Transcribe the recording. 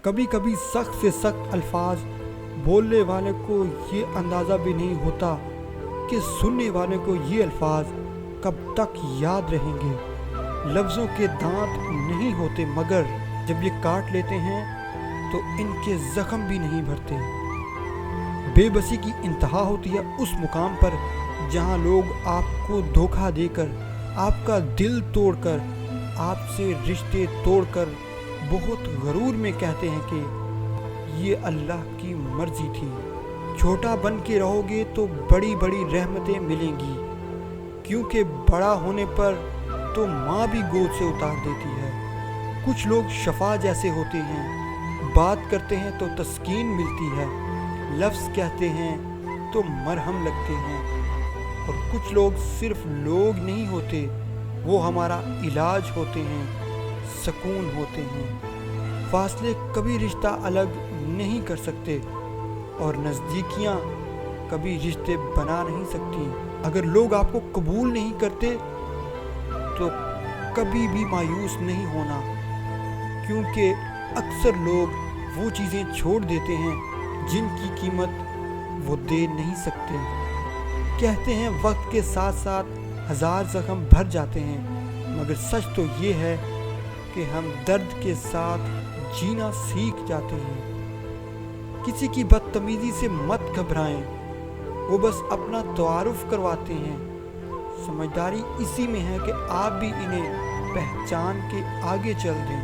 کبھی کبھی سخت سے سخت الفاظ بولنے والے کو یہ اندازہ بھی نہیں ہوتا کہ سننے والے کو یہ الفاظ کب تک یاد رہیں گے۔ لفظوں کے دانت نہیں ہوتے، مگر جب یہ کاٹ لیتے ہیں تو ان کے زخم بھی نہیں بھرتے۔ بے بسی کی انتہا ہوتی ہے اس مقام پر جہاں لوگ آپ کو دھوکہ دے کر، آپ کا دل توڑ کر، آپ سے رشتے توڑ کر بہت غرور میں کہتے ہیں کہ یہ اللہ کی مرضی تھی۔ چھوٹا بن کے رہو گے تو بڑی بڑی رحمتیں ملیں گی، کیونکہ بڑا ہونے پر تو ماں بھی گود سے اتار دیتی ہے۔ کچھ لوگ شفا جیسے ہوتے ہیں، بات کرتے ہیں تو تسکین ملتی ہے، لفظ کہتے ہیں تو مرہم لگتے ہیں، اور کچھ لوگ صرف لوگ نہیں ہوتے، وہ ہمارا علاج ہوتے ہیں، سکون ہوتے ہیں۔ فاصلے کبھی رشتہ الگ نہیں کر سکتے، اور نزدیکیاں کبھی رشتے بنا نہیں سکتی۔ اگر لوگ آپ کو قبول نہیں کرتے تو کبھی بھی مایوس نہیں ہونا، کیونکہ اکثر لوگ وہ چیزیں چھوڑ دیتے ہیں جن کی قیمت وہ دے نہیں سکتے۔ کہتے ہیں وقت کے ساتھ ساتھ ہزار زخم بھر جاتے ہیں، مگر سچ تو یہ ہے کہ ہم درد کے ساتھ جینا سیکھ جاتے ہیں۔ کسی کی بدتمیزی سے مت گھبرائیں، وہ بس اپنا تعارف کرواتے ہیں۔ سمجھداری اسی میں ہے کہ آپ بھی انہیں پہچان کے آگے چل دیں۔